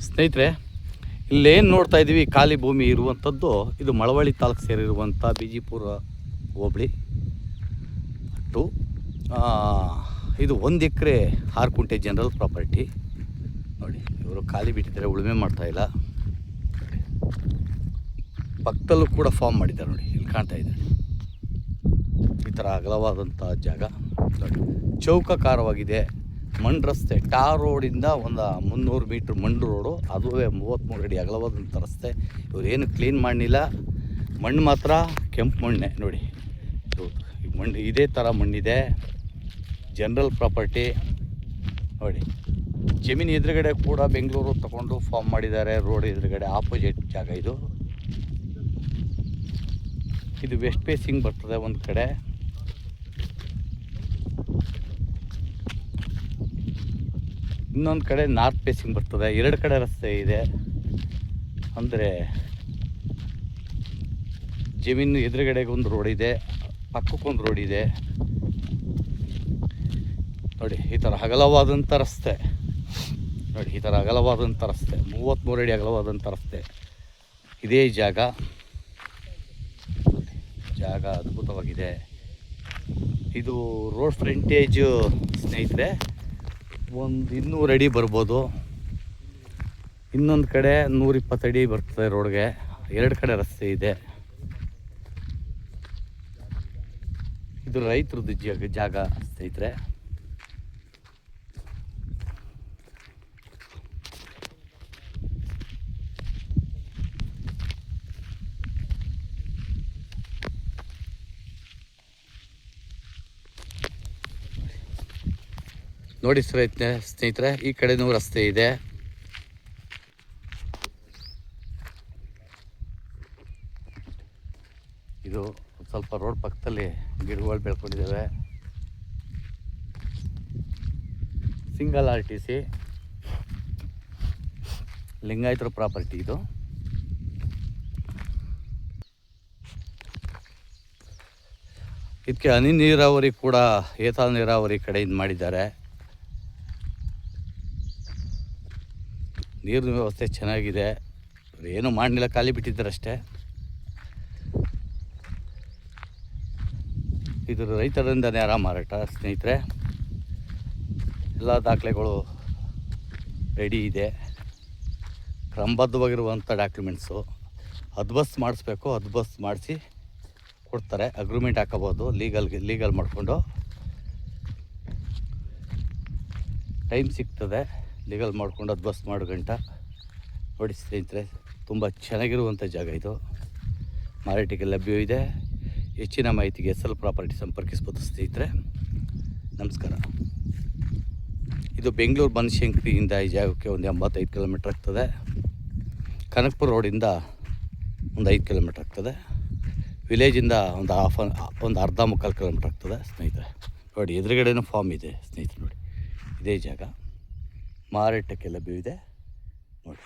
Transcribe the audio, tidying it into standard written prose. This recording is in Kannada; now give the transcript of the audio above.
ಸ್ನೇಹಿತರೆ, ಇಲ್ಲೇನು ನೋಡ್ತಾ ಇದ್ದೀವಿ ಖಾಲಿ ಭೂಮಿ ಇರುವಂಥದ್ದು, ಇದು ಮಳವಳ್ಳಿ ತಾಲೂಕು ಸೇರಿರುವಂಥ ಬಿಜಿಪುರ ಹೋಬಳಿ ಟು ಇದು 1 ಎಕರೆ 6 ಕುಂಟೆ ಜನರಲ್ ಪ್ರಾಪರ್ಟಿ. ನೋಡಿ, ಇವರು ಖಾಲಿ ಬಿಟ್ಟಿದ್ದಾರೆ, ಉಳುಮೆ ಮಾಡ್ತಾಯಿಲ್ಲ. ಪಕ್ಕದಲ್ಲೂ ಕೂಡ ಫಾರ್ಮ್ ಮಾಡಿದ್ದಾರೆ. ನೋಡಿ, ಇಲ್ಲಿ ಕಾಣ್ತಾ ಇದೆ ಈ ಥರ ಅಗಲವಾದಂಥ ಜಾಗ. ನೋಡಿ, ಚೌಕಾಕಾರವಾಗಿದೆ. ಮಣ್ಣು ರಸ್ತೆ, ಟಾರ್ ರೋಡಿಂದ ಒಂದು 300 ಮೀಟ್ರ್ ಮಣ್ಣು ರೋಡು, ಅದುವೇ 33 ಅಡಿ ಅಗಲವಾದಂಥ ರಸ್ತೆ. ಇವರೇನು ಕ್ಲೀನ್ ಮಾಡಲಿಲ್ಲ, ಮಣ್ಣು ಮಾತ್ರ ಕೆಂಪು ಮಣ್ಣೆ. ನೋಡಿ, ಮಣ್ಣು ಇದೇ ಥರ ಮಣ್ಣಿದೆ. General property. ನೋಡಿ, ಜಮೀನು ಎದುರುಗಡೆ ಕೂಡ ಬೆಂಗಳೂರು ತಗೊಂಡು ಫಾರ್ಮ್ ಮಾಡಿದ್ದಾರೆ. ರೋಡ್ ಎದುರುಗಡೆ ಆಪೋಸಿಟ್ ಜಾಗ ಇದು. ಇದು ವೆಸ್ಟ್ ಫೇಸಿಂಗ್ ಬರ್ತದೆ ಒಂದು ಕಡೆ, ಇನ್ನೊಂದು ಕಡೆ ನಾರ್ತ್ ಫೇಸಿಂಗ್ ಬರ್ತದೆ. 2 ಕಡೆ ರಸ್ತೆ ಇದೆ. ಅಂದರೆ ಜಮೀನು ಎದುರುಗಡೆಗೆ ಒಂದು ರೋಡ್ ಇದೆ, ಪಕ್ಕಕ್ಕೊಂದು ರೋಡ್ ಇದೆ. ನೋಡಿ, ಈ ಥರ ಅಗಲವಾದಂಥ ರಸ್ತೆ. ನೋಡಿ, ಈ ಥರ ಅಗಲವಾದಂಥ ರಸ್ತೆ, 33 ಅಡಿ ಅಗಲವಾದಂಥ ರಸ್ತೆ. ಇದೇ ಜಾಗ. ಜಾಗ ಅದ್ಭುತವಾಗಿದೆ. ಇದು ರೋಡ್ ಫ್ರಂಟೇಜು ಸ್ನೇಹಿತರೆ ಒಂದು 200 ಅಡಿ ಬರ್ಬೋದು. ಇನ್ನೊಂದು ಕಡೆ 120 ಅಡಿ ಬರ್ತದೆ ರೋಡ್ಗೆ. 2 ಕಡೆ ರಸ್ತೆ ಇದೆ. ಇದು ರೈತರದ್ದು ಜಾಗ ಸ್ನೇಹಿತರೆ. ನೋಡಿ ಸ್ನೇಹಿತರೆ, ಈ ಕಡೆನೂ ರಸ್ತೆ ಇದೆ. ಇದು ಸ್ವಲ್ಪ ರೋಡ್ ಪಕ್ಕದಲ್ಲಿ ಗಿಡಗಳು ಬೆಳ್ಕೊಂಡಿದ್ದಾವೆ. ಸಿಂಗಲ್ RTC ಲಿಂಗಾಯತರ ಪ್ರಾಪರ್ಟಿ ಇದು. ಇದಕ್ಕೆ ಹನಿ ನೀರಾವರಿ ಕೂಡ ಏತ ನೀರಾವರಿ ಕಡೆಯಿಂದ ಮಾಡಿದ್ದಾರೆ. ನೀರಿನ ವ್ಯವಸ್ಥೆ ಚೆನ್ನಾಗಿದೆ. ಏನೂ ಮಾಡಲಿಲ್ಲ, ಖಾಲಿ ಬಿಟ್ಟಿದ್ದಾರೆ ಅಷ್ಟೇ. ಇದು ರೈತರಿಂದ ನೇರ ಮಾರಾಟ ಸ್ನೇಹಿತರೆ. ಎಲ್ಲ ದಾಖಲೆಗಳು ರೆಡಿ ಇದೆ, ಕ್ರಮಬದ್ಧವಾಗಿರುವಂಥ ಡಾಕ್ಯುಮೆಂಟ್ಸು. ಅದ್ಬಸ್ ಮಾಡಿಸ್ಬೇಕು, ಅದ್ಬಸ್ ಮಾಡಿಸಿ ಕೊಡ್ತಾರೆ. ಅಗ್ರಿಮೆಂಟ್ ಹಾಕೋಬೋದು ಲೀಗಲ್ ಮಾಡಿಕೊಂಡು. ಟೈಮ್ ಸಿಗ್ತದೆ ಲೀಗಲ್ ಮಾಡಿಕೊಂಡು ಅದ್ಬಸ್ ಮಾಡೋ ಗಂಟ. ನೋಡಿ ಸ್ನೇಹಿತರೆ, ತುಂಬ ಚೆನ್ನಾಗಿರುವಂಥ ಜಾಗ ಇದು. ಮಾರಾಟಕ್ಕೆ ಲಭ್ಯವಿದೆ. ಹೆಚ್ಚಿನ ಮಾಹಿತಿಗೆ SL ಪ್ರಾಪರ್ಟಿ ಸಂಪರ್ಕಿಸ್ಬೋದು ಸ್ನೇಹಿತರೆ. ನಮಸ್ಕಾರ. ಇದು ಬೆಂಗಳೂರು ಬನಶಂಕರಿಯಿಂದ ಈ ಜಾಗಕ್ಕೆ ಒಂದು 85 ಕಿಲೋಮೀಟ್ರ್ ಆಗ್ತದೆ. ಕನಕಪುರ ರೋಡಿಂದ ಒಂದು 5 ಕಿಲೋಮೀಟ್ರ್ ಆಗ್ತದೆ. ವಿಲೇಜಿಂದ ಒಂದು ಅರ್ಧ ಮುಕ್ಕಾಲು ಕಿಲೋಮೀಟ್ರ್ ಆಗ್ತದೆ ಸ್ನೇಹಿತರೆ. ನೋಡಿ, ಎದುರುಗಡೆನೂ ಫಾರ್ಮ್ ಇದೆ ಸ್ನೇಹಿತರೆ. ನೋಡಿ, ಇದೇ ಜಾಗ ಮಾರಾಟಕ್ಕೆ ಲಭ್ಯವಿದೆ. ನೋಡಿ.